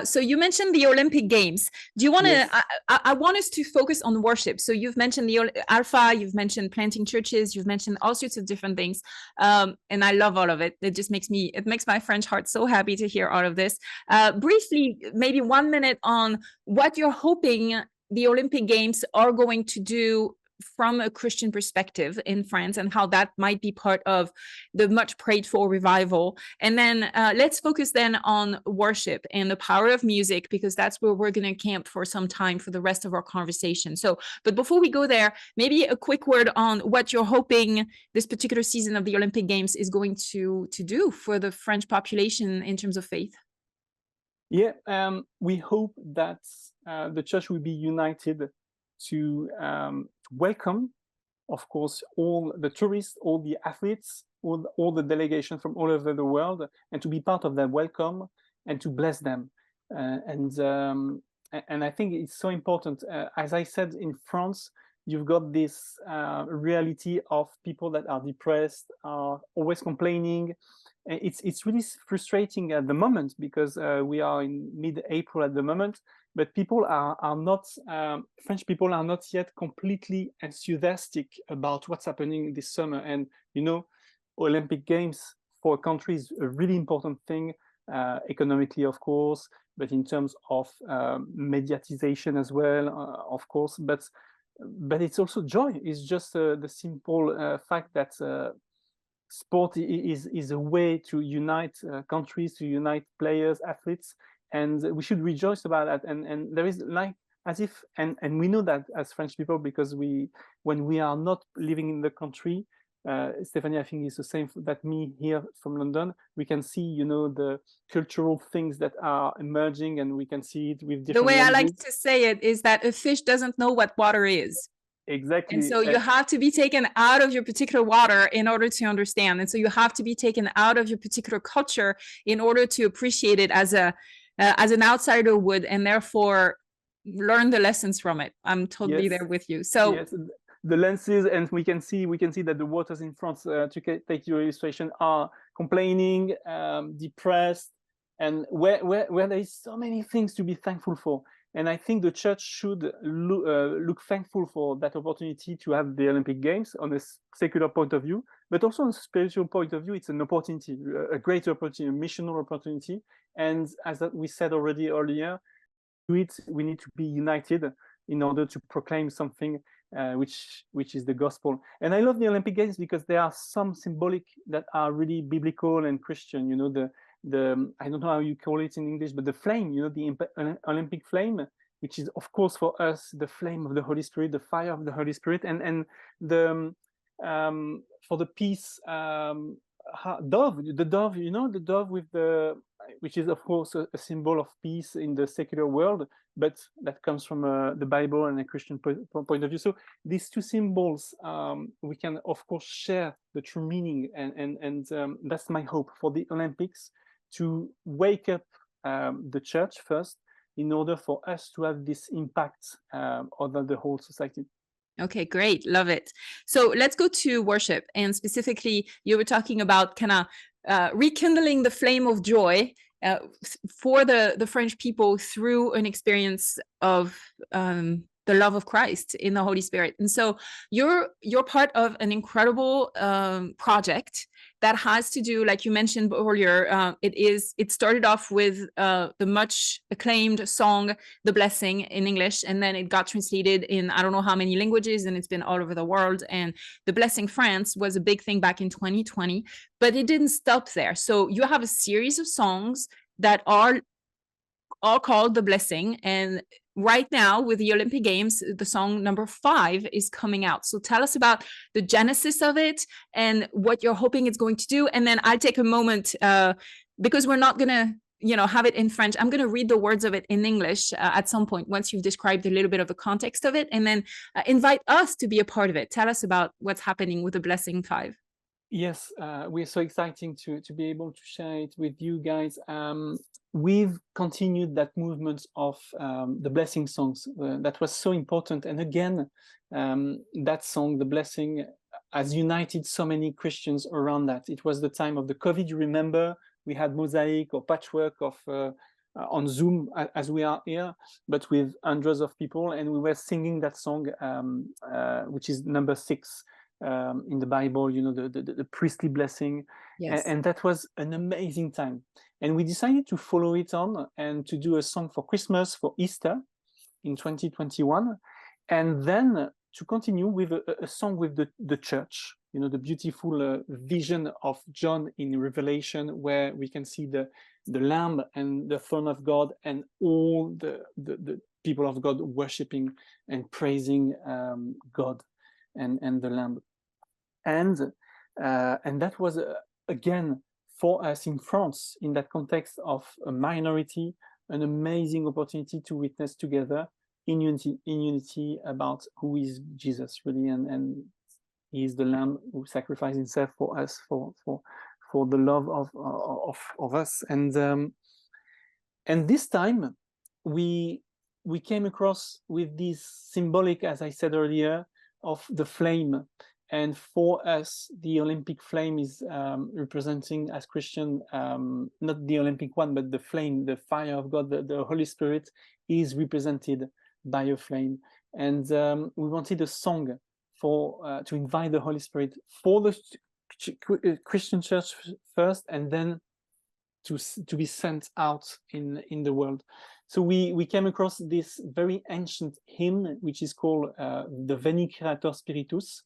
So you mentioned the Olympic Games. Do you want to? Yes. I want us to focus on worship. So you've mentioned the Alpha, you've mentioned planting churches, you've mentioned all sorts of different things, and I love all of it. It makes my French heart so happy to hear all of this. Briefly, maybe 1 minute on what you're hoping the Olympic Games are going to do from a Christian perspective in France, and how that might be part of the much prayed for revival. And then let's focus then on worship and the power of music, because that's where we're going to camp for some time for the rest of our conversation. So, but before we go there, maybe a quick word on what you're hoping this particular season of the Olympic Games is going to do for the French population in terms of faith. Yeah, we hope that the church will be united to welcome, of course, all the tourists, all the athletes, all the delegation from all over the world, and to be part of that welcome and to bless them. And I think it's so important. As I said, in France, you've got this reality of people that are depressed, are always complaining. It's really frustrating at the moment, because we are in mid-April at the moment, but people are not, French people are not yet completely enthusiastic about what's happening this summer. And, you know, Olympic Games for a country is a really important thing, economically, of course, but in terms of mediatization as well, of course. But it's also joy. It's just the simple fact that sport is a way to unite countries, to unite players, athletes, and we should rejoice about that. And there is, like, as if, and we know that as French people, because when we are not living in the country, Stephanie, I think it's the same that me here from London, we can see, you know, the cultural things that are emerging, and we can see it with different The way languages. I like to say it is that a fish doesn't know what water is. Exactly. And so you have to be taken out of your particular water in order to understand. And so you have to be taken out of your particular culture in order to appreciate it as an outsider would, and therefore learn the lessons from it. I'm totally there with you. So yes, the lenses, and we can see that the waters in France, to take your illustration, are complaining, depressed, and where there is so many things to be thankful for. And I think the church should look thankful for that opportunity to have the Olympic Games on a secular point of view, but also on a spiritual point of view. It's an opportunity, a great opportunity, a missional opportunity. And as we said already earlier, we need to be united in order to proclaim something which is the gospel. And I love the Olympic Games because there are some symbolic that are really biblical and Christian. You know, the I don't know how you call it in English, but the flame, you know, the Olympic flame, which is, of course, for us, the flame of the Holy Spirit, the fire of the Holy Spirit, and the for the peace, dove, the dove, you know, the dove with the, which is, of course, a symbol of peace in the secular world, but that comes from the Bible and a Christian point of view. So these two symbols, we can, of course, share the true meaning, and that's my hope for the Olympics, to wake up the church first, in order for us to have this impact on the whole society. Okay, great. Love it. So let's go to worship. And specifically, you were talking about kind of rekindling the flame of joy for the French people through an experience of the love of Christ in the Holy Spirit. And so you're part of an incredible project that has to do, like you mentioned earlier, it started off with the much acclaimed song, The Blessing, in English, and then it got translated in I don't know how many languages, and it's been all over the world. And The Blessing France was a big thing back in 2020, but it didn't stop there. So you have a series of songs that are all called The Blessing, and right now with the Olympic Games, the song number 5 is coming out. So tell us about the genesis of it and what you're hoping it's going to do. And then I'll take a moment, because we're not gonna have it in French. I'm gonna read the words of it in English at some point once you've described a little bit of the context of it, and then invite us to be a part of it. Tell us about what's happening with The Blessing 5. Yes, we're so exciting to be able to share it with you guys. We've continued that movement of the blessing songs that was so important. And again, that song, The Blessing, has united so many Christians around that. It was the time of the COVID, you remember? We had mosaic or patchwork of on Zoom as we are here, but with hundreds of people, and we were singing that song, which is number 6 in the Bible, you know, the priestly blessing. Yes. And that was an amazing time. And we decided to follow it on and to do a song for Christmas, for Easter in 2021, and then to continue with a song with the church, you know, the beautiful vision of John in Revelation, where we can see the Lamb and the throne of God and all the people of God worshiping and praising God and the Lamb. And that was, again, for us in France, in that context of a minority, an amazing opportunity to witness together in unity about who is Jesus, really, and he is the Lamb who sacrificed himself for us, for the love of us. And this time we came across with this symbolic, as I said earlier, of the flame. And for us, the Olympic flame is representing, as Christian, not the Olympic one, but the flame, the fire of God, the Holy Spirit is represented by a flame. And we wanted a song for to invite the Holy Spirit for the Christian church first, and then to be sent out in the world. So we came across this very ancient hymn, which is called the Veni Creator Spiritus.